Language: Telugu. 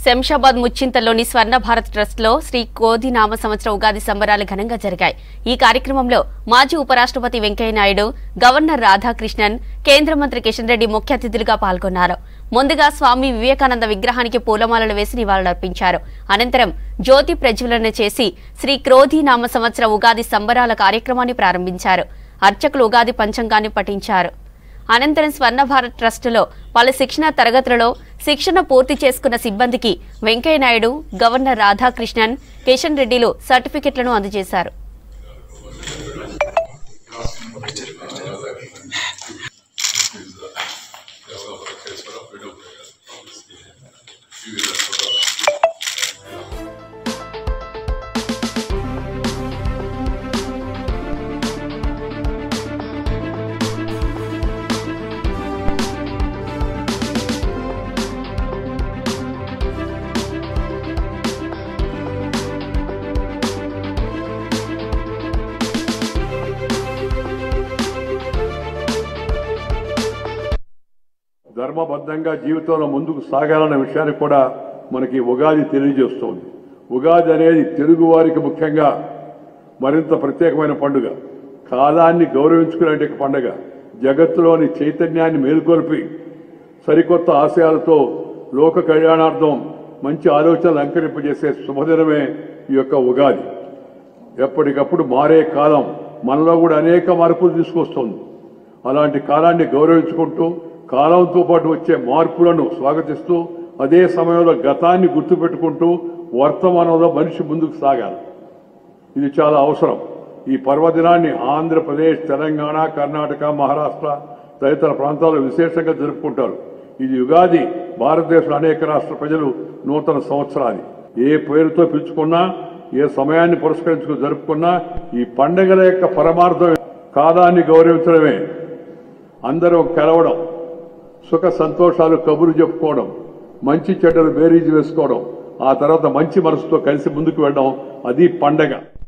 శంషాబాద్ ముచ్చింతల్లోని స్వర్ణ భారత్ ట్రస్ట్ లో శ్రీ కోది నామ సంవత్సర ఉగాది సంబరాలు ఘనంగా జరిగాయి. ఈ కార్యక్రమంలో మాజీ ఉపరాష్ట్రపతి వెంకయ్య నాయుడు, గవర్నర్ రాధాకృష్ణన్, కేంద్ర మంత్రి కిషన్ రెడ్డి ముఖ్య అతిథులుగా పాల్గొన్నారు. ముందుగా స్వామి వివేకానంద విగ్రహానికి పూలమాలలు వేసి నివాళులర్పించారు. అనంతరం జ్యోతి ప్రజ్వలన చేసి శ్రీ క్రోధి నామ సంవత్సర ఉగాది సంబరాల కార్యక్రమాన్ని ప్రారంభించారు. అర్చకులు ఉగాది పంచాంగాన్ని పఠించారు. అనంతరం స్వర్ణ భారత్ ట్రస్టులో పలు శిక్షణ తరగతులలో శిక్షణ పూర్తి చేసుకున్న సిబ్బందికి వెంకయ్య నాయుడు, గవర్నర్ రాధాకృష్ణన్, కిషన్ రెడ్డిలు సర్టిఫికెట్లను అందజేశారు. ధర్మబద్ధంగా జీవితంలో ముందుకు సాగాలన్న విషయాన్ని కూడా మనకి ఉగాది తెలియజేస్తోంది. ఉగాది అనేది తెలుగు వారికి ముఖ్యంగా మరింత ప్రత్యేకమైన పండుగ. కాలాన్ని గౌరవించుకునే పండుగ. జగత్తులోని చైతన్యాన్ని మేల్కొల్పి సరికొత్త ఆశయాలతో లోక కళ్యాణార్థం మంచి ఆలోచనలు అంకరింపజేసే శుభదినమే ఈ యొక్క ఉగాది. ఎప్పటికప్పుడు మారే కాలం మనలో కూడా అనేక మార్పులు తీసుకొస్తుంది. అలాంటి కాలాన్ని గౌరవించుకుంటూ కాలంతో పాటు వచ్చే మార్పులను స్వాగతిస్తూ అదే సమయంలో గతాన్ని గుర్తుపెట్టుకుంటూ వర్తమానంలో మనిషి ముందుకు సాగాలి. ఇది చాలా అవసరం. ఈ పర్వదినాన్ని ఆంధ్రప్రదేశ్, తెలంగాణ, కర్ణాటక, మహారాష్ట్ర తదితర ప్రాంతాల్లో విశేషంగా జరుపుకుంటారు. ఇది యుగాది భారతదేశంలో అనేక రాష్ట్ర ప్రజలు నూతన సంవత్సరాది ఏ పేరుతో పిలుచుకున్నా, ఏ సమయాన్ని పురస్కరించుకుని జరుపుకున్నా ఈ పండుగల యొక్క పరమార్థం కాలాన్ని గౌరవించడమే. అందరూ కలవడం, సుఖ సంతోషాలు కబురు చెప్పుకోవడం, మంచి చెడ్డలు బేరీజు వేసుకోవడం, ఆ తర్వాత మంచి మనసుతో కలిసి ముందుకు వెళ్ళడం, అది పండగ.